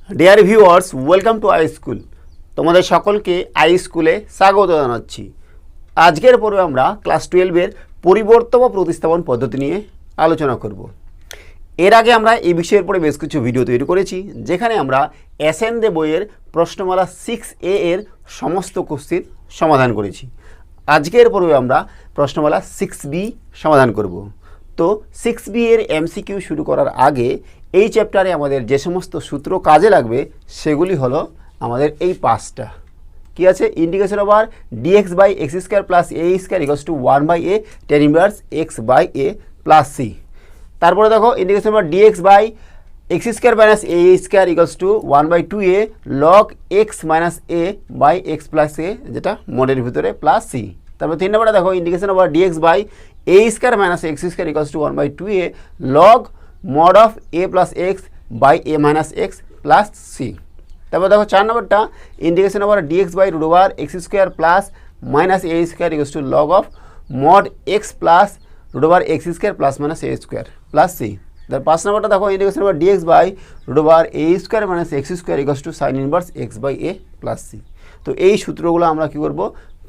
Dear viewers, welcome to I school. তোমাদের সকলকে I স্কুলে স্বাগত জানাচ্ছি। আজকের পর্বে আমরা ক্লাস 12-এর পরিবর্তন ও প্রতিস্থাপন পদ্ধতি নিয়ে আলোচনা করব। এর আগে আমরা এই বিষয়ের উপরে বেশ কিছু ভিডিও তৈরি করেছি, যেখানে আমরা এসএনদে বইয়ের প্রশ্নমালা 6A এর সমস্ত কোশ্চিন সমাধান করেছি। আজকের পর্বে আমরা প্রশ্নমালা 6B সমাধান করব। তো 6B এর এমসিকিউ শুরু করার আগে এই চ্যাপ্টারে আমাদের যে সমস্ত সূত্র কাজে লাগবে সেগুলি হলো আমাদের এই পাঁচটা। কি আছে? Integration over dx by x square plus A square equals to 1/a tan inverse x by a plus c. তারপরে দেখো integration over dx by x square minus a square equals to 1/2a log x minus a by x plus a, যেটা মডের ভিতরে plus c. তারপর 3 নম্বরে দেখো integration over dx by a square minus x square equals to 1/2a log mod of a plus x by a minus x plus c। তারপর দেখো 4 নম্বরটা integration over dx by root over x square plus minus a square equals to log of mod x plus root over x square plus minus a square plus c. তারপর 5 নম্বরটা দেখো integration over dx by root over A square minus x square equals to sine inverse x by a plus c. তো এই সূত্রগুলো আমরা কী করব,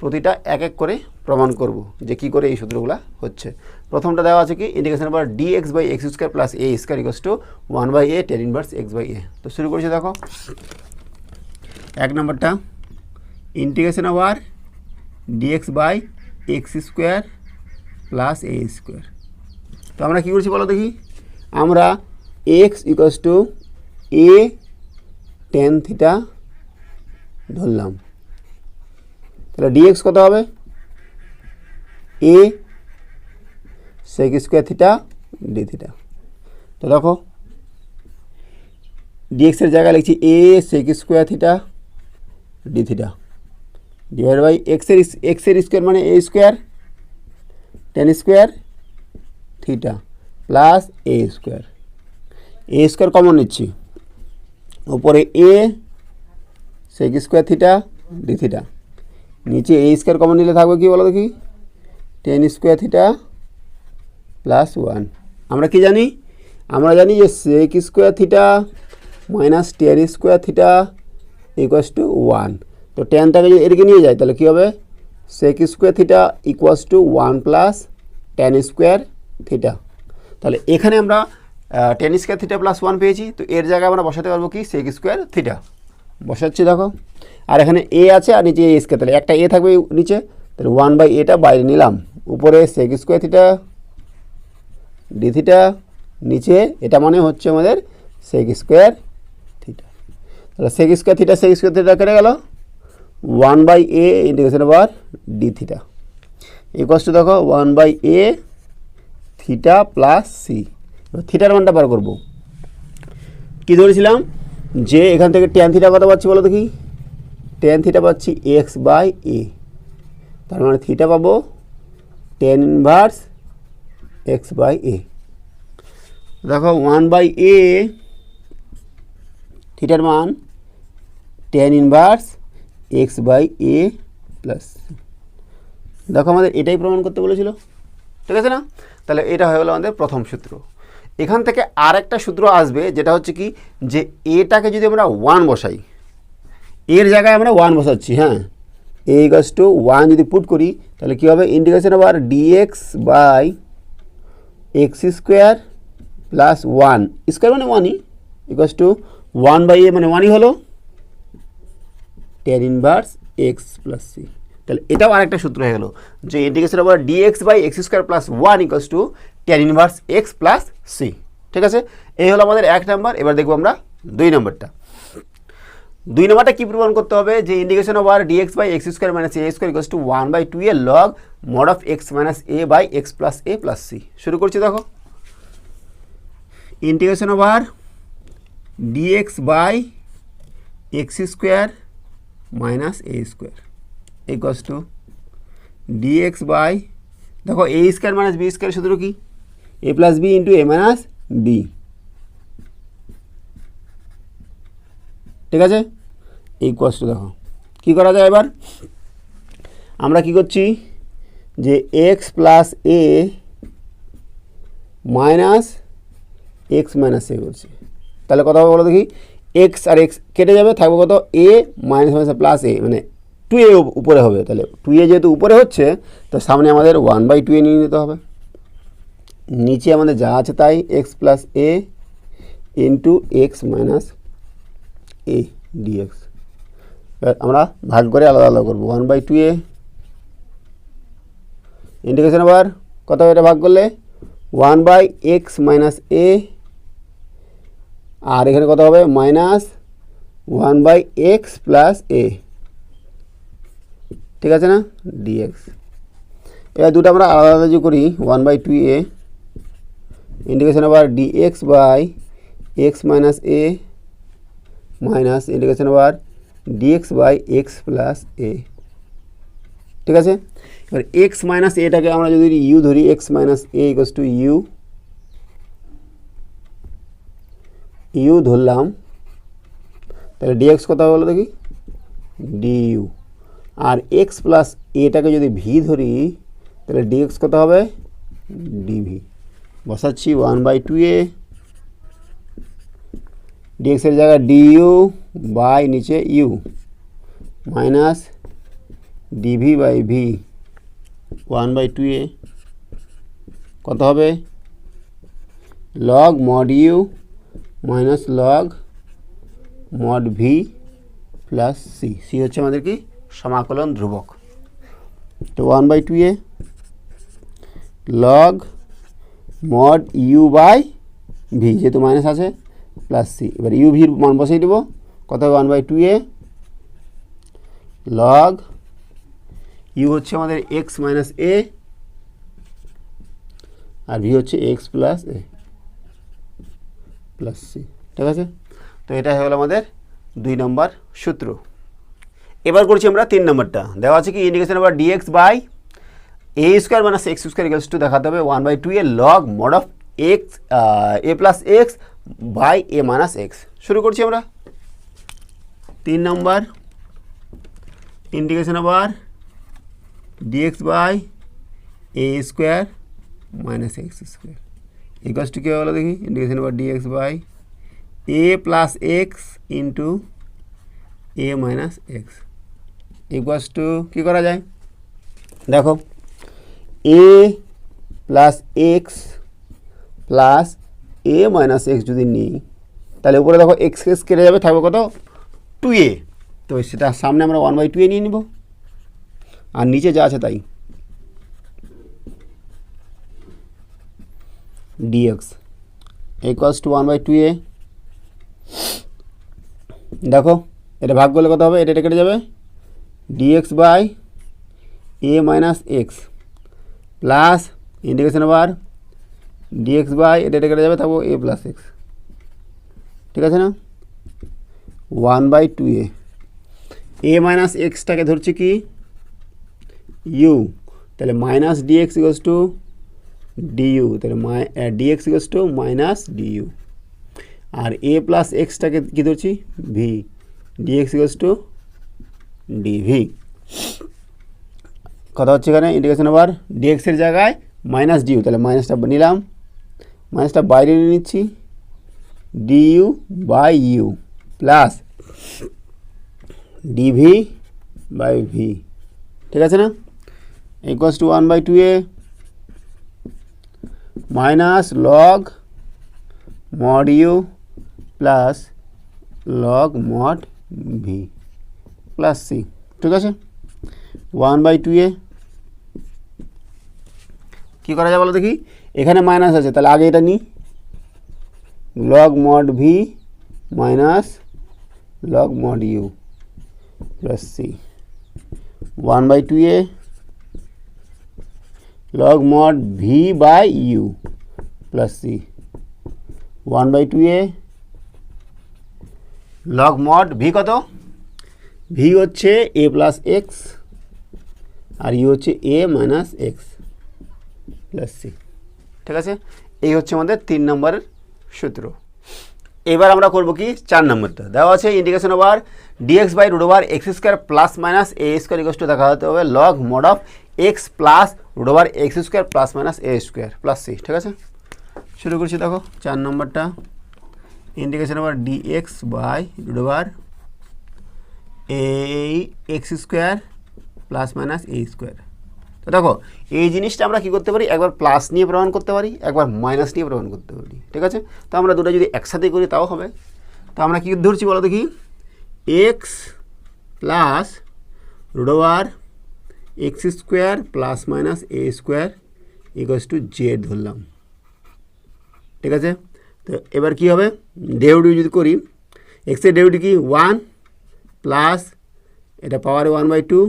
প্রতিটা এক এক করে প্রমাণ করব যে কী করে এই সূত্রগুলো হচ্ছে। প্রথমটা দেওয়া আছে কি integration over dx by x square plus A square equals to 1/a tan inverse x by a. তো শুরু করেছি দেখো, এক নম্বরটা integration over dx by x square plus A square. তো আমরা কী করছি বলো দেখি, আমরা x equals to a tan theta ধরলাম, তাহলে ডিএক্স কত হবে a sec square theta d theta. তো দেখো ডিএক্সের জায়গায় লিখছি a sec square theta d theta divide by এক্সের স্কোয়ার মানে a square tan square theta plus A square common নিচ্ছি, উপরে a sec square theta d theta, নিচে এ স্কোয়ার কমন নিলে থাকবে কি বলো দেখি টেন স্কোয়ার থিটা প্লাস 1। আমরা কি জানি? আমরা জানি যে sec square theta minus tan square theta equals to 1। তো টেনটাকে যদি এদিকে নিয়ে যায় তাহলে কী হবে, sec square theta equals to 1 plus tan square theta. তাহলে এখানে আমরা টেন স্কোয়ার থিটা প্লাস 1 পেয়েছি। তো এর জায়গায় আমরা বসাতে পারবো কি সেক স্কোয়ার থিটা বসাচ্ছি দেখো, আর এখানে এ আছে আর নিচে এ স্কোয়ার, তাহলে একটা এ থাকবে নিচে, তাহলে 1/a বাইরে নিলাম, উপরে sec square theta d theta, নিচে এটা মানে হচ্ছে আমাদের সেক স্কোয়ার থিটা। তাহলে সেক স্কোয়ার থিটা কেটে গেল, 1/a integration over d theta equals two দেখো 1/a থিটা প্লাস সি। থিটার মানটা বার করবো, কী ধরেছিলাম যে এখান থেকে ট্যান থিটা কত পাচ্ছি বলো দেখি, ট্যান থিটা পাচ্ছি এক্স বাই এ, তার মানে থিটা পাবো tan inverse x by a. দেখো 1/a থিটার মান tan inverse x by a plus. দেখো আমাদের এটাই প্রমাণ করতে বলেছিল, ঠিক আছে না? তাহলে এটা হয়ে গেলো আমাদের প্রথম সূত্র। এখান থেকে আর একটা সূত্র আসবে, যেটা হচ্ছে কি যে এটাকে যদি আমরা 1 বসাই, এর জায়গায় আমরা 1 বসাচ্ছি, হ্যাঁ, এ ইকুয়ালস টু 1 যদি পুট করি তাহলে কী হবে, integration over dx by x square plus 1 square মানে 1ই ইকুয়ালস টু 1/a মানে 1ই হলো tan inverse x plus c. তাহলে এটাও আরেকটা সূত্র হয়ে গেল যে integration over dx by x square plus 1 equals to tan inverse x plus c. ঠিক আছে, এই হলো আমাদের 1 নাম্বার। এবার দেখবো আমরা 2 নম্বরটা। 2 নম্বরটা কী প্রমাণ করতে হবে, যে integration over dx by x square minus a square equals to 1/2a log mod of x minus a by x plus a plus c. শুরু করছি দেখো, integration over dx by x square minus a square equals to dx by, দেখো a square minus b square সূত্র কি, a plus b into a minus b, ঠিক আছে, equals to দেখো কী করা যায় এবার, আমরা কি করছি যে x plus a minus x minus এ করছি, তাহলে কত হবে বলো দেখি, এক্স আর এক্স কেটে যাবে, থাকবে কত এ মাইনাস মাইনাস প্লাস এ, মানে 2a উপরে হবে। তাহলে 2a যেহেতু উপরে হচ্ছে তো সামনে আমাদের 1/2a নিয়ে নিতে হবে। নিচে আমাদের যা আছে তাই এক্স প্লাস এ ইন্টু এক্স মাইনাস এ ডিএক্স। আমরা ভাগ করে আলাদা আলাদা করবো। 1/2a ইন্টিগ্রেশন আবার কত হবে, এটা ভাগ করলে 1/x মাইনাস এ, আর এখানে কত হবে মাইনাস 1/x প্লাস এ, ঠিক আছে না, ডিএক্স। এবার দুটো আমরা আলাদা আলাদা যে করি, 1/2a ইন্টিগ্রেশন আবার dx by x minus a minus integration আবার dx by x plus a, ঠিক আছে। এবার এক্স মাইনাস এটাকে আমরা যদি ইউ ধরি, x minus a equals to u ধরলাম, তাহলে ডিএক্স কত হবে বলো দেখি, ডিইউ। আর এক্স প্লাস এটাকে যদি ভি ধরি তাহলে ডিএক্স কত হবে, ডিভি। বসাচ্ছি 1/2a ডিএক্সের জায়গায় ডিইউ বাই নিচে u minus dv by v 1/2a কত হবে, log mod u minus log mod v plus c. C হচ্ছে আমাদের কি সমাকলন ধ্রুবক। তো 1/2a log mod u by v, যেহেতু মাইনাস আছে, প্লাস সি। এবার ইউ ভির মান বসিয়ে দেবো, কত হবে 1/2a লগ ইউ হচ্ছে আমাদের এক্স মাইনাস এ আর ভি হচ্ছে x plus a plus c, ঠিক আছে। তো এটা হলো আমাদের 2 নম্বর সূত্র। এবার করছি আমরা 3 নম্বরটা। দেওয়া আছে কি ইন্টিগ্রেশন আবার dx by a square minus x square equals to দেখাতে হবে 1/2a log mod of x a plus x by a minus x. শুরু করছি আমরা 3 নম্বর ইন্টিগ্রেশন আবার dx by a square minus x square equals to কী হলো দেখি, ইন্টিগ্রেশন আবার dx by a plus x into a minus x equals to কী করা যায়, দেখো a plus x plus a minus x যদি নিই তাহলে উপরে দেখো এক্স এক্স কেটে যাবে, থাকবে কত 2a। তো সেটা সামনে আমরা 1/2a নিয়ে নিব, আর নিচে যা আছে তাই ডিএক্স ইকুয়ালস টু 1/2a। দেখো এটা ভাগ করলে কত হবে, এটা কেটে যাবে, dx by a minus x plus integration আবার ডিএক্স বাই এটা কেটে যাবে, থাকবো এ প্লাস এক্স, ঠিক আছে না, 1/2a। এ মাইনাস এক্সটাকে ধরছি কি ইউ, তাহলে minus dx equals to du, তাহলে dx equals to minus du. আর এ প্লাস এক্সটাকে কী ধরছি v, dx equals to dv. কথা হচ্ছে এখানে ইন্টিগ্রেশন আবার ডিএক্সের জায়গায় মাইনাস ডিইউ, তাহলে মাইনাসটা নিলাম, মাইনাসটা বাইরে নিয়ে নিচ্ছি, du by u plus dv by v, ঠিক আছে না, equals to 1/2a minus log mod u plus log mod v plus c, ঠিক আছে। 1/2a কী করা যায় বলো দেখি, এখানে মাইনাস আছে তাহলে আগে এটা নিই, log mod v minus log mod u plus c 1/2a log mod v by u plus c 1/2a log mod v কত, v হচ্ছে a প্লাস এক্স আর u হচ্ছে a minus x plus c, ঠিক আছে। এই হচ্ছে আমাদের 3 নম্বরের সূত্র। এবার আমরা করব কি 4 নম্বরটা। দেওয়া আছে integration over dx by root over x square plus minus a square equals to দেখা হতে হবে log mod of x plus root over x square plus minus a square plus c, ঠিক আছে। শুরু করছি, দেখো 4 নম্বরটা integration over dx by root over এই x square plus minus a square. তো দেখো এই জিনিসটা আমরা কী করতে পারি, একবার প্লাস নিয়ে প্রমাণ করতে পারি, একবার মাইনাস নিয়ে প্রমাণ করতে পারি, ঠিক আছে। তো আমরা দুটো যদি একসাথে করি তাও হবে। তো আমরা কী ধরছি বলো দেখি, x plus root over x square plus minus a square equals to z ধরলাম, ঠিক আছে। তো এবার কী হবে, ডেরিভেটিভ যদি করি, এক্সের ডেরিভেটিভ কি 1 প্লাস এটা পাওয়ারে 1/2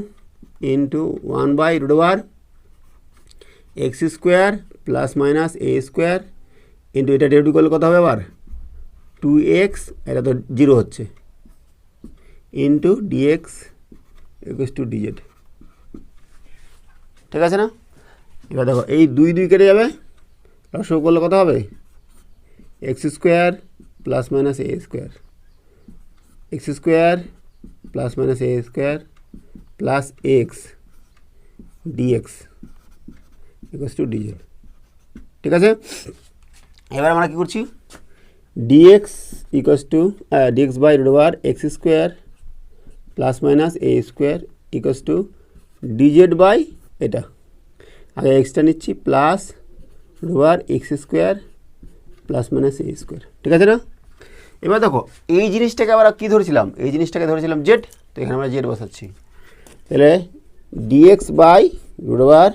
ইন্টু 1/রুট over x square plus minus a square into এটা ডেরিভেটিভ করলে কত হবে আবার 2x, এটা তো 0 হচ্ছে, into dx equals to dz, ঠিক আছে না। এবার দেখো এই 2 কেটে যাবে, লসাগু করলে কত হবে, x square plus minus a square, x square plus minus a square plus x dx equals to dz, ঠিক আছে। এবার আমরা কী করছি, dx equals to dx by root over x square plus minus a square equals to dz by এটা আগে এক্সটা নিচ্ছি plus root over x square plus minus a square, ঠিক আছে না। এবার দেখো এই জিনিসটাকে আমরা কী ধরেছিলাম, এই জিনিসটাকে ধরেছিলাম জেড, তো এখানে আমরা জেড বসাচ্ছি, তাহলে dx by root over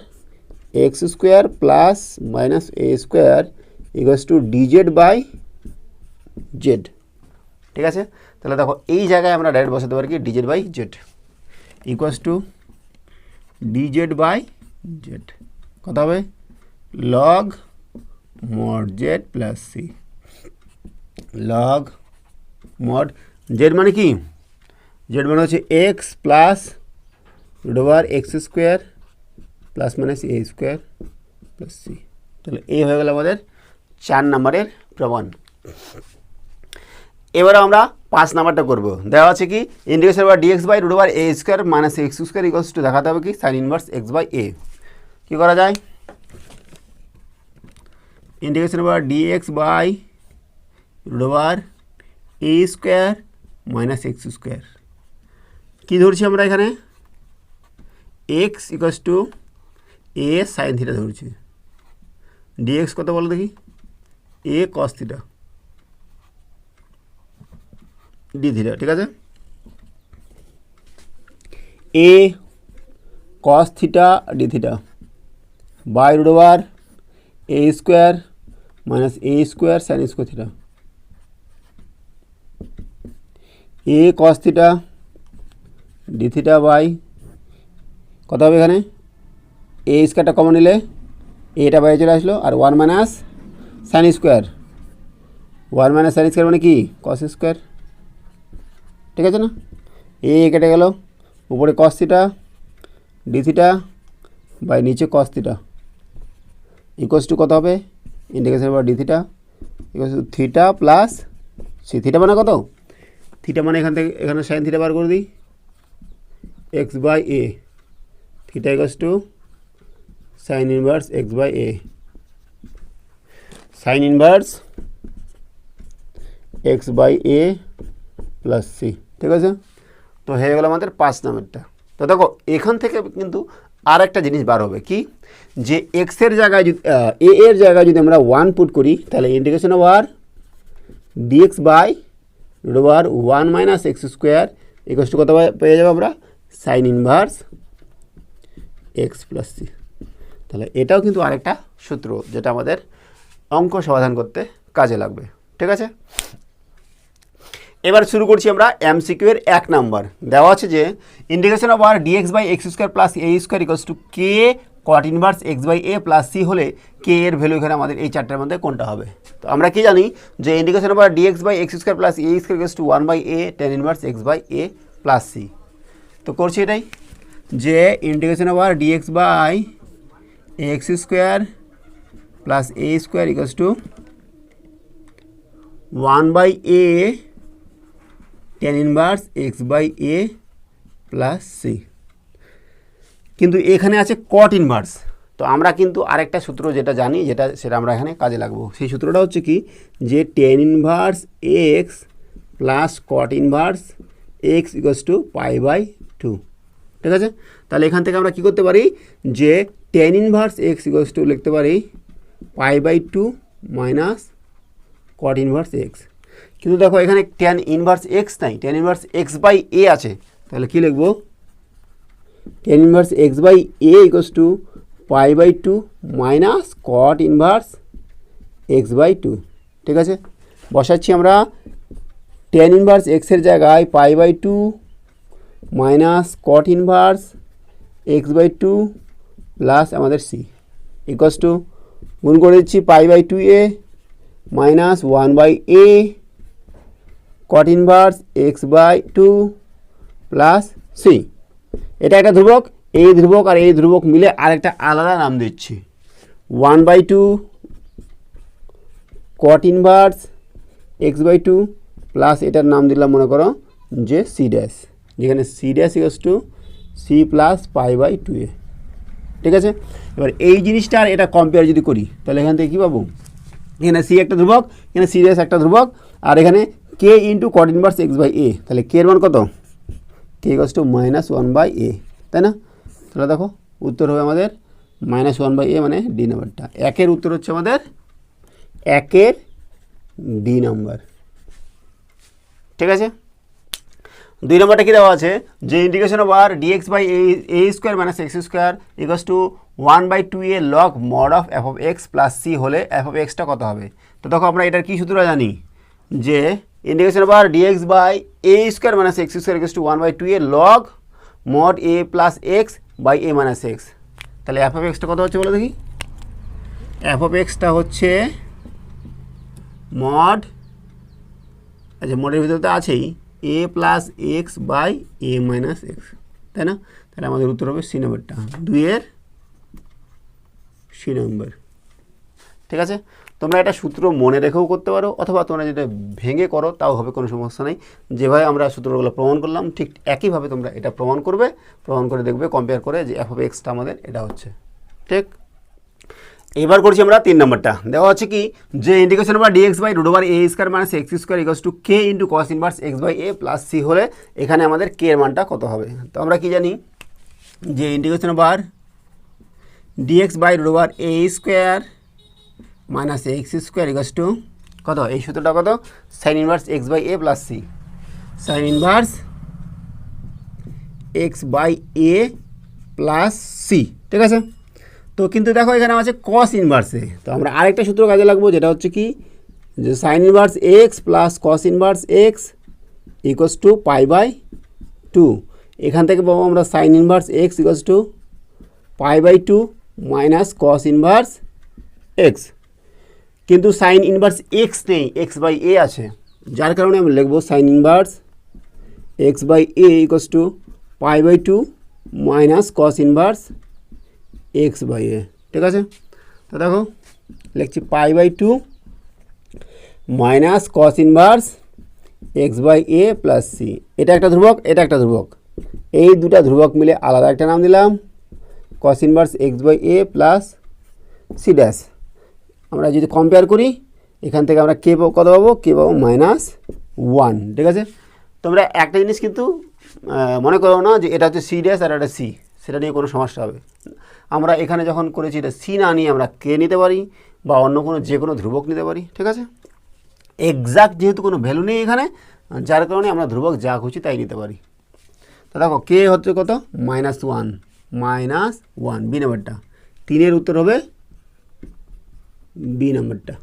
x square plus minus a square equals to dz by z, ঠিক আছে। তাহলে দেখো এই জায়গায় আমরা ডাইরেক্ট বসাতে পারি কি dz by z equals to dz by z, কত হবে log mod Z plus c, log mod z মানে কি, জেড মানে হচ্ছে x plus root over x square plus minus a square plus c. তাহলে এই হয়ে গেল আমাদের 4 নম্বরের প্রমাণ। এবার আমরা 5 নাম্বারটা করবো, দেওয়া আছে কি integration over dx by root over A square minus x square equals to দেখাতে হবে কি sine inverse x by a. কী করা যায়, integration over dx by root over A square minus x square, কী ধরছি আমরা এখানে x equals to a sine theta ধরছি, ডিএক্স কত বলো দেখি a cos theta d theta, ঠিক আছে। A cos theta d theta by root over A square minus a square sine square theta, a cos theta d theta by কত হবে এখানে এ স্কোয়ারটা কমন নিলে এটা বাইরে চলে আসলো আর 1 minus sine square, 1 minus sine square মানে কি কস স্কোয়ার, ঠিক আছে না। এ কেটে গেল, উপরে cos theta d theta by নিচে কস থিটা ইকুয়ালস টু কত হবে integration over d theta equals to theta plus c, theta মানে কত, থিটা মানে এখান থেকে এখানে সাইন থিটা বার করে দিই x by a, theta equals to sine inverse x by A, sine inverse x by a plus c, ঠিক আছে। তো হয়ে গেল আমাদের 5 নাম্বারটা। তো দেখো এখান থেকে কিন্তু আর একটা জিনিস বার হবে কি, যে এক্সের জায়গায় যদি এ এর জায়গায় যদি আমরা 1 পুট করি তাহলে integration over dx by root over 1 minus x square equals to কত পেয়ে যাবো আমরা sine inverse x plus c. তাহলে এটাও কিন্তু আরেকটা সূত্র যেটা আমাদের অঙ্ক সমাধান করতে কাজে লাগবে, ঠিক আছে। এবার শুরু করছি আমরা এমসিকিউ এর 1 নাম্বার। দেওয়া আছে যে integration over dx by x square plus A square equals to k cot inverse x by a plus c হলে কে এর ভ্যালু এখানে আমাদের এই চারটার মধ্যে কোনটা হবে। তো আমরা কি জানি যে integration over dx by x square plus A square equals to 1 by a tan inverse x by a plus c. তো করছি এটাই যে integration over dx by x square plus A square equals to 1 by a tan inverse x by a plus c. কিন্তু এখানে আছে কট inverse, তো আমরা কিন্তু আরেকটা সূত্র যেটা জানি সেটা আমরা এখানে কাজে লাগবো। সেই সূত্রটা হচ্ছে কি, যে tan inverse x plus cot inverse x equals to পাই/2। ঠিক আছে, তাহলে এখান থেকে আমরা কি করতে পারি, যে tan inverse x equals to লিখতে পারি পাই/2 মাইনাস কট ইনভার্স এক্স। কিন্তু দেখো এখানে টেন ইনভার্স এক্স নাই, টেন ইনভার্স x/a আছে। তাহলে কি লিখবো, tan inverse x/a equals to পাই/2 মাইনাস কট ইনভার্স x/2। ঠিক আছে, বসাচ্ছি আমরা টেন ইনভার্স এক্সের জায়গায় পাই/2 minus cot inverse x/2 plus আমাদের সি ইকুয়ালস টু গুণ করে দিচ্ছি পাই/2a minus 1/a cot inverse x/2 plus c. এটা একটা ধ্রুবক, এই ধ্রুবক আর এই ধ্রুবক মিলে আরেকটা আলাদা নাম দিচ্ছি 1/2 কট ইনভার্স x/2 প্লাস এটার নাম দিলাম মনে করো যে সি ড্যাশ, যেখানে c dash equals to c plus পাই/2a। ঠিক আছে, এবার এই জিনিসটা আর এটা কম্পেয়ার যদি করি তাহলে এখান থেকে কী পাবো, এখানে সি একটা ধ্রুবক, এখানে সি ড্যাশ একটা ধ্রুবক, আর এখানে কে ইন্টু কট ইনভার্স x/a। তাহলে কে এর মান কত, কে ইকুয়ালস টু -1/a, তাই না? তাহলে দেখো উত্তর হবে আমাদের -1/a, মানে ডি নাম্বারটা। একের উত্তর হচ্ছে আমাদের একের ডি নাম্বার। ঠিক আছে, দুই নম্বরটা কী দেওয়া আছে, যে ইন্টিগ্রেশন অফ আর dx by a square minus x square equals to 1/2a log mod of f of x plus c হলে এফ অফ এক্সটা কত হবে। তো দেখো আমরা এটার কী সূত্র জানি, যে ইন্টিগ্রেশন অফ আর dx by a square minus x square equals to 1/2a log mod a plus x by a minus x. তাহলে এফ অফ এক্সটা কত হচ্ছে বলো দেখি, এফ অফ এক্সটা হচ্ছে মড, আচ্ছা মডের ভিতরে তো আছেই a plus x by a minus x, তাই না? তাহলে আমাদের উত্তর হবে সি নম্বরটা, 2-এর সি নম্বর। ঠিক আছে, তোমরা এটা সূত্র মনে রেখেও করতে পারো, অথবা তোমরা যেটা ভেঙে করো তাও হবে, কোনো সমস্যা নেই। যেভাবে আমরা সূত্রগুলো প্রমাণ করলাম ঠিক একইভাবে তোমরা এটা প্রমাণ করবে, প্রমাণ করে দেখবে কম্পেয়ার করে যে এফ অফ এক্সটা আমাদের এটা হচ্ছে। ঠিক, এবার করছি আমরা 3 নম্বরটা। দেওয়া হচ্ছে কি, যে integration of dx by root over A square minus x square equals to k into cos inverse x by a plus c হলে এখানে আমাদের কে এর মানটা কত হবে। তো আমরা কি জানি, যে integration of dx by root over A square minus x square equals to কত, এই সূত্রটা কত, sine inverse x by a plus c, sine inverse x by a plus c. ঠিক আছে, তো কিন্তু দেখো এখানে আছে কস ইনভার্সে, তো আমরা আরেকটা সূত্র কাজে লাগবো, যেটা হচ্ছে কি, যে sine inverse x plus cos inverse x equals to পাই/2। এখান থেকে পাবো আমরা sine inverse x equals to পাই/2 মাইনাস কস ইনভার্স এক্স। কিন্তু সাইন ইনভার্স এক্স নেই, এক্স বাই এ আছে, যার কারণে আমরা লিখবো sine inverse x by a equals to পাই/2 minus cos inverse x by a. ঠিক আছে, তো দেখো লিখছি পাই/2 minus cos inverse x by a plus c. এটা একটা ধ্রুবক, এটা একটা ধ্রুবক, এই দুটা ধ্রুবক মিলে আলাদা একটা নাম দিলাম cos inverse x by a plus c dash. আমরা যদি কম্পেয়ার করি এখান থেকে আমরা কে কত পাবো, কে পাবো -1। ঠিক আছে, তোমরা একটা জিনিস কিন্তু মনে করো না যে এটা হচ্ছে সি ড্যাশ আর এটা সি, সেটা নিয়ে কোনো সমস্যা হবে। আমরা এখানে যখন করেছি এটা সি না নিয়ে আমরা কে নিতে পারি, বা অন্য কোনো যে কোনো ধ্রুবক নিতে পারি। ঠিক আছে, এক্সাক্ট যেহেতু কোনো ভ্যালু নেই এখানে, যার কারণে আমরা ধ্রুবক যা খুশি তাই নিতে পারি। তো দেখো কে হচ্ছে কত, -1 বি নাম্বারটা, 3-এর উত্তর হবে বি নাম্বারটা।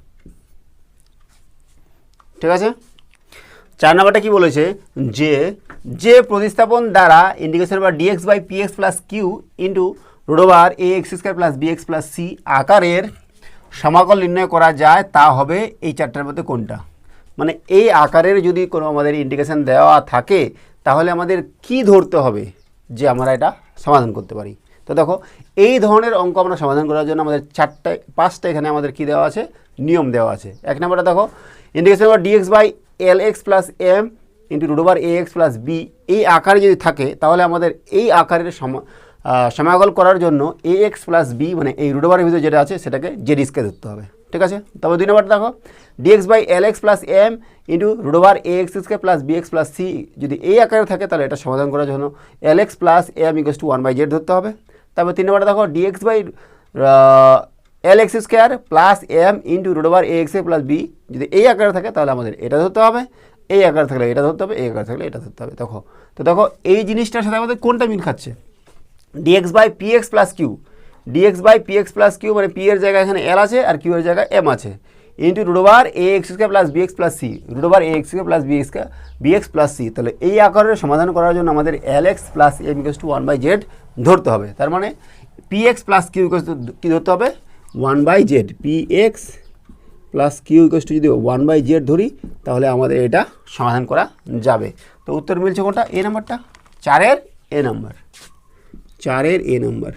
ঠিক আছে, 4 নাম্বারটা কি বলেছে, যে প্রতিস্থাপন দ্বারা ইন্টিগ্রেশন বা dx by p x plus q into root over a x square plus b x plus c আকারের সমাকল নির্ণয় করা যায় তা হবে এই 4টার মধ্যে কোনটা। মানে এই আকারের যদি কোনো আমাদের ইন্টিগ্রেশন দেওয়া থাকে তাহলে আমাদের কি ধরতে হবে যে আমরা এটা সমাধান করতে পারি। তো দেখো এই ধরনের অঙ্ক আমরা সমাধান করার জন্য আমাদের 5টা এখানে আমাদের কি দেওয়া আছে, নিয়ম দেওয়া আছে। 1 নম্বরে দেখো ইন্টিগ্রেশন বা dx by l x plus m into root over a x plus b, এই আকারে যদি থাকে তাহলে আমাদের এই আকারের সমাকল করার জন্য এ এক্স প্লাস বি মানে এই রুট ওভারের ভিতরে যেটা আছে সেটাকে জেড স্কয়ার ধরতে হবে, ঠিক আছে। তবে 2 নম্বরটা দেখো dx by l x plus m into root over a x square plus b x plus c যদি এই আকারে থাকে তাহলে এটা সমাধান করার জন্য l x plus m equals to 1/z ধরতে হবে। তারপর 3 নম্বরটা দেখো dx by l x square plus m into root over a x plus b যদি এই আকারে থাকে তাহলে আমাদের এটা ধরতে হবে, এই আকারে থাকলে এটা ধরতে হবে, এই আকারে থাকলে এটা ধরতে হবে। দেখো তো দেখো এই জিনিসটার সাথে আমাদের কোনটা মিল খাচ্ছে, dx by p x plus q, dx by p x plus q মানে পি এর জায়গায় এখানে এল আছে আর কিউ এর জায়গায় এম আছে, into root over a x square plus b x plus c, root over a x square plus b x plus c. তাহলে এই আকারের সমাধান করার জন্য আমাদের l x plus m equals to 1/z ধরতে হবে। তার মানে p x plus q equals to কী ধরতে হবে 1/z, p x plus q equals to যদি 1/z ধরি তাহলে আমাদের এটা সমাধান করা যাবে। তো উত্তর মিলছে কোনটা, এ নাম্বারটা, 4-এর এ নাম্বার, 4-এর এ নাম্বার।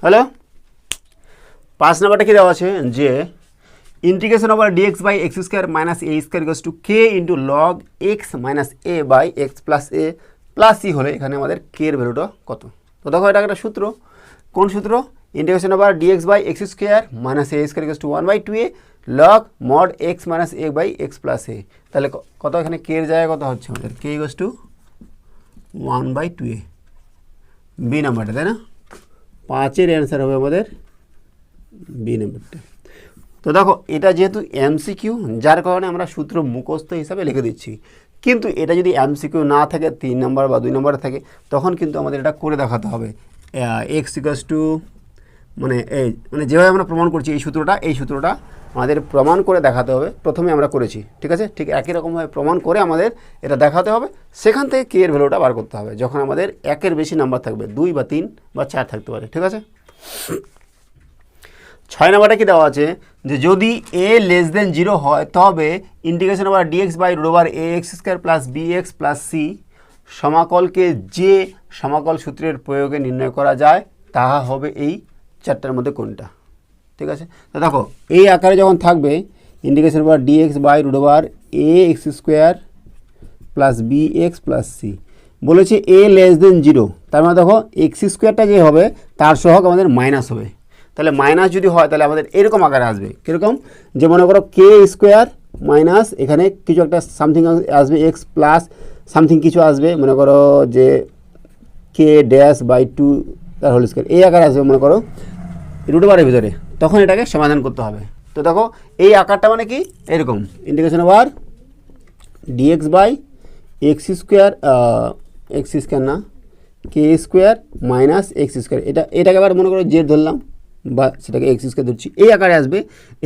হ্যালো 5 নাম্বারটা কি দেওয়া আছে যে integration over dx by x square minus a square equals to k into log x minus a by x plus a plus c হলে এখানে আমাদের কে এর ভ্যালুটা কত। তো দেখো এটা একটা সূত্র, কোন সূত্র, integration over dx by x square minus a square equals to 1/2a log mod x minus a by x plus a. তাহলে কত এখানে কে এর জায়গায় কত হচ্ছে আমাদের, কে ইকুয়ালস টু 1/2a, বি নাম্বারটা, তাই না। 5-এর অ্যান্সার হবে আমাদের বি নাম্বারটা। তো দেখো এটা যেহেতু এমসিকিউ যার কারণে আমরা সূত্র মুখস্থ হিসাবে লিখে দিচ্ছি, কিন্তু এটা যদি এমসিকিউ না থাকে 3 নম্বর বা 2 নম্বরে থাকে তখন কিন্তু আমাদের এটা করে দেখাতে হবে। এক্স ইকুয়ালস টু মানে যেভাবে আমরা প্রমাণ করছি এই সূত্রটা আমাদের প্রমাণ করে দেখাতে হবে। প্রথমে আমরা করেছি, ঠিক আছে, ঠিক একই রকমভাবে প্রমাণ করে আমাদের এটা দেখাতে হবে। সেখান থেকে কে এর ভ্যালুটা বার করতে হবে যখন আমাদের 1-এর বেশি নাম্বার থাকবে, 2 বা 3 বা 4 থাকতে পারে, ঠিক আছে। 6 নাম্বারটা কি দেওয়া আছে যে যদি a লেস দেন 0 হয় তবে integration over dx by root over a x square plus b x plus c সমাকলকে যে সমাকল সূত্রের প্রয়োগে নির্ণয় করা যায় তাহা হবে এই 4টার মধ্যে কোনটা, ঠিক আছে। তো দেখো এই আকারে যখন থাকবে integration over dx by root over a x square plus b x plus c বলেছে a লেস দেন 0, তার মানে দেখো এক্স স্কোয়ারটা যে হবে তার সহগ আমাদের মাইনাস হবে। তাহলে মাইনাস যদি হয় তাহলে আমাদের এরকম আকারে আসবে, কীরকম, যে মনে করো কে স্কোয়ার মাইনাস এখানে কিছু একটা সামথিং আসবে এক্স প্লাস সামথিং কিছু আসবে, মনে করো যে কে ড্যাশ বাই 2 তার হোল স্কোয়ার এই আকারে আসবে মনে করো রুট ওভারের ভিতরে, তখন এটাকে সমাধান করতে হবে। তো দেখো এই আকারটা মানে কি এরকম, integration over dx by x square না k square minus x square, এটাকে আবার মনে করো জেড ধরলাম বা সেটাকে এক্স স্কোয়ার ধরছি, এই আকারে আসবে,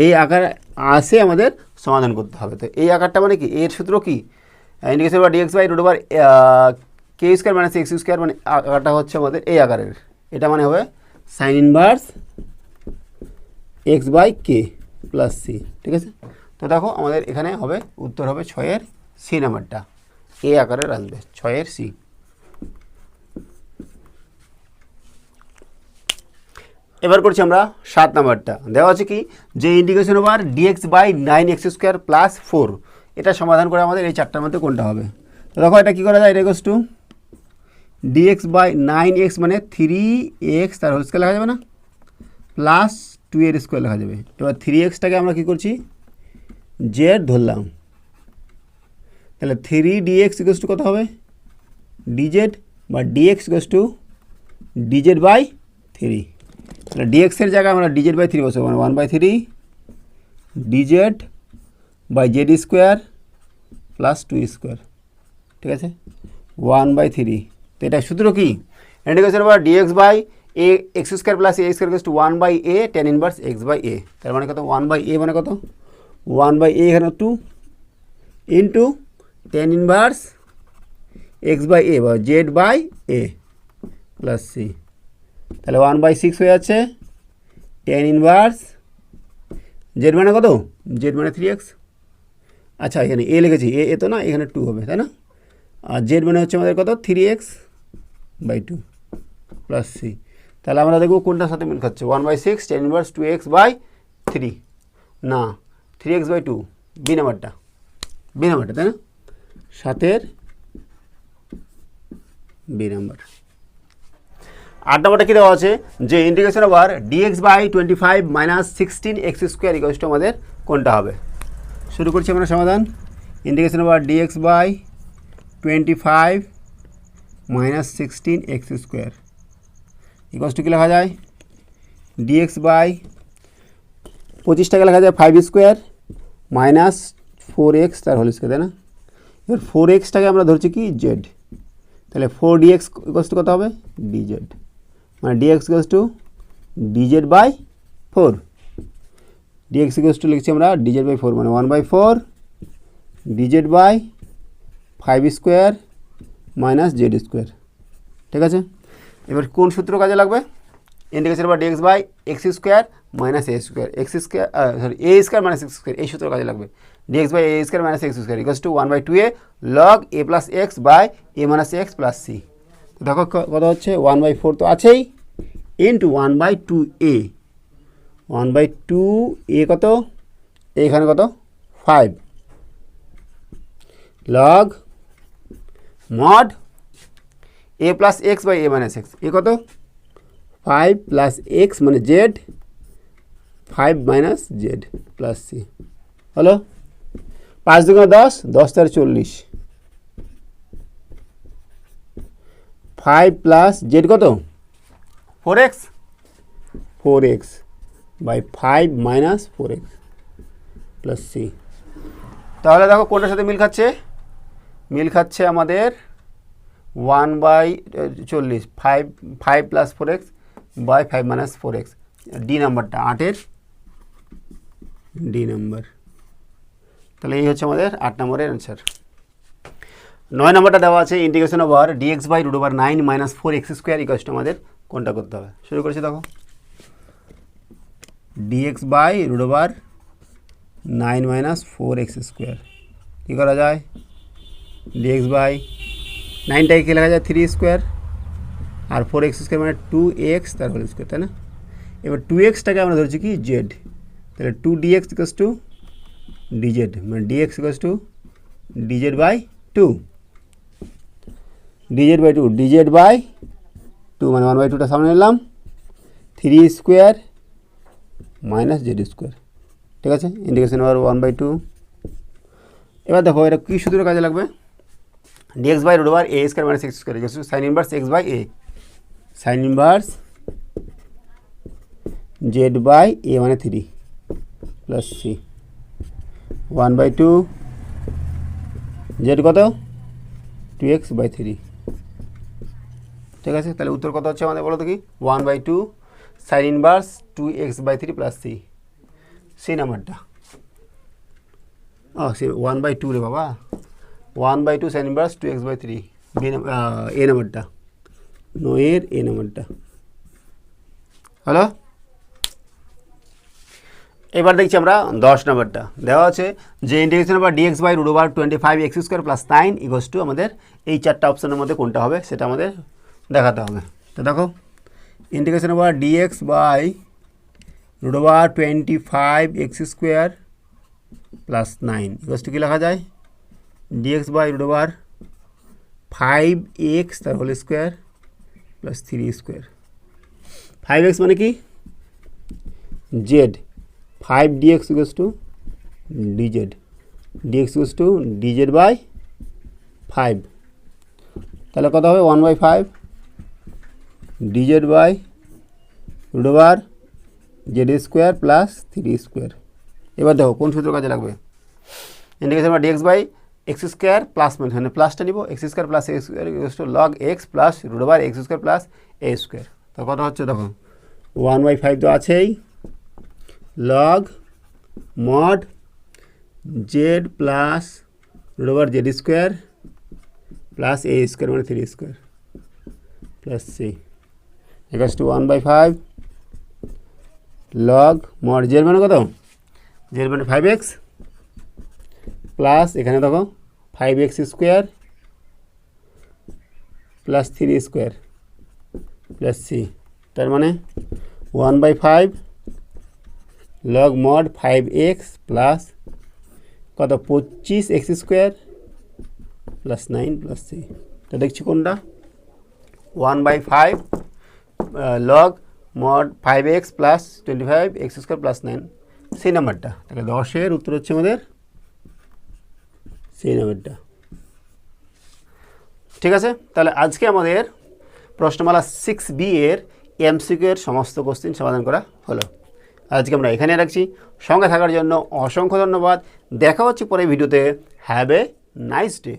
এই আকারে আসে আমাদের সমাধান করতে হবে। তো এই আকারটা মানে কি, এর সূত্র কি, integration over dx by root over k square minus x square, মানে আকারটা হচ্ছে আমাদের এই আকারের, এটা মানে হবে sine inverse x by k plus c, ঠিক আছে। তো দেখো আমাদের এখানে হবে উত্তর হবে 6-এর সি নাম্বারটা, এই আকারের আসবে 6-এর সি। এবার করছি আমরা 7 নাম্বারটা, দেওয়া আছে কি যে integration over dx by 9x square plus 4 এটা সমাধান করে আমাদের এই 4টার মধ্যে কোনটা হবে। তো দেখো এটা কী করা যায়, এটা equals to dx by 9x মানে 3x তার হোল স্কোয়ার লেখা যাবে না, প্লাস 2 এর স্কোয়ার লেখা যাবে। এবার 3xটাকে আমরা কী করছি জেড ধরলাম, তাহলে 3dx ইকুয়ালস টু কত হবে ডিজেড বা dx equals to dz by 3, তাহলে ডিএক্সের জায়গায় আমরা ডিজেড বাই 3 বসাবো, মানে 1/3 dz by z square plus 2 square, ঠিক আছে 1/3। তো এটা সূত্র কি, integration over dx by a x square plus A square equals to 1/a tan inverse x by a, তার মানে কত 1/a মানে কত 1/a এখানে 2 into tan inverse x by a বা z by a plus c, তাহলে 1/6 হয়ে যাচ্ছে tan ইনভার্স জেড মানে কত, জেড মানে 3x, আচ্ছা এখানে এ লিখেছি, এ তো না এখানে 2 হবে তাই না, আর জেড মানে হচ্ছে আমাদের কত 3x বাই 2 প্লাস সি। তাহলে আমরা দেখব কোনটার সাথে মিল খাচ্ছে, 1/6 tan ইনভার্স 2x বাই 3 না 3x বাই 2, বি নাম্বারটা তাই না, 7-এর বি নাম্বার। 8 নম্বরটা কী দেওয়া আছে যে integration over dx by 25 minus 16x square equals to আমাদের কোনটা হবে। শুরু করছি আমরা সমাধান। Integration over dx by 25 minus 16x square equals to কী লেখা যায়, ডিএক্স বাই 25টাকে লেখা যায় 5 স্কোয়ার মাইনাস 4x তার হোল স্কোয়ার, তাই না। এবার 4xটাকে আমরা ধরছি কি জেড, তাহলে 4dx ইকুয়ালস টু কত হবে, ডিজেড, মানে dx equals to dz by 4। dx equals to লিখছি আমরা ডিজেড বাই 4, মানে 1/4 dz by 5 square minus z square. ঠিক আছে, এবার কোন সূত্র কাজে লাগবে, integration by dx by x square minus a square, x square sorry a square minus x square, এই সূত্র কাজে লাগবে। Dx by a square minus x square equals to 1/2a log a plus x by a minus x plus c. দেখো কত হচ্ছে, 1/4 তো আছেই, into 1/2a, 1/2a কত, এখানে কত 5 log mod a plus x by a minus x, a কত 5 plus x মানে z, 5 minus z plus c হলো 5 দুগুণে 10, 10 তার 40, 5 প্লাস জেড কত 4x, 4x by 5 minus 4x plus c. তাহলে দেখো কোনটার সাথে মিল খাচ্ছে, মিল খাচ্ছে আমাদের 1/40, 5 plus 4x by 5 minus 4x, D নাম্বারটা 8-এর ডি নাম্বার। তাহলে এই হচ্ছে আমাদের 8 নম্বরের অ্যান্সার। 9 নম্বরটা দেওয়া আছে integration over dx by root over 9 minus 4x square equals to আমাদের কোনটা করতে হবে। শুরু করছি, দেখো dx by root over 9 minus 4x square কী করা যায়, ডিএক্স বাই 9টাকে কী লেখা যায় 3 স্কোয়ার আর 4x স্কোয়ার মানে 2x তার হোল স্কোয়ার, তাই না। এবার 2xটাকে আমরা ধরছি কি জেড, তাহলে 2dx ইকুয়ালস টু ডিজেড, মানে dx equals to dz by 2, dz by 2, dz by 2 মানে 1/2টা সামনে নিলাম, 3 স্কোয়ার মাইনাস জেড স্কোয়ার। ঠিক আছে, ইন্টিগ্রেশন ওভার 1/2। এবার দেখো এটা কী সূত্র কাজে লাগবে, dx by root over A square minus x square equals to sine inverse x by A, sine inverse Z by A মানে 3 প্লাস সি 1/2 জেড কত 2x বাই 3। ঠিক আছে, তাহলে উত্তর কত হচ্ছে আমাদের বলো তো কি, 1/2 sine inverse 2x by 3 plus c, C নাম্বারটা। সি 1/2 রে বাবা, 1/2 সাইন ইনভার্স 2x বাই 3, এ নাম্বারটা, এর এ নাম্বারটা হলো। এবার দেখছি আমরা 10 নম্বরটা দেওয়া আছে যে integration over dx by root over 25x square plus 9 equals to আমাদের এই 4টা অপশনের মধ্যে কোনটা হবে সেটা আমাদের দেখাতে হবে। তো দেখো integration over dx by root over 25x square plus 9 equals to কী লেখা যায়, dx by root over 5x তার whole square plus 3 square. 5x মানে কি Z, 5dx equals to dz, dx equals to dz by 5, তাহলে কত হবে 1/5 dz by root over Z square plus 3 square. এবার দেখো কোন সূত্র কাজে লাগবে, integration by dx by x square plus মানে প্লাসটা নিব, X square plus X square equals to log X plus root over x square plus A square. তো কত হচ্ছে দেখো 1/5 তো আছেই, log mod Z plus root over Z square plus এ square মানে 3 square plus C equals to 1/5 log mod z মানে কত, z মানে 5x প্লাস এখানে দেখো 5x square plus 3 square plus c, তার মানে 1/5 লগ মড 5x প্লাস কত 25x square plus 9 plus c. তো দেখছি কোনটা 1/5 log mod 5x plus 25 x square plus 9 সেই নাম্বারটা। তাহলে 10-এর উত্তর হচ্ছে আমাদের সেই নাম্বারটা। ঠিক আছে, তাহলে আজকে আমাদের প্রশ্নমালা 6B এর MCQ এর সমস্ত কোশ্চেন সমাধান করা হলো। আজকে আমরা এখানে রাখছি। সঙ্গে থাকার জন্য অসংখ্য ধন্যবাদ। দেখা হচ্ছে পরে ভিডিওতে। Have a nice day.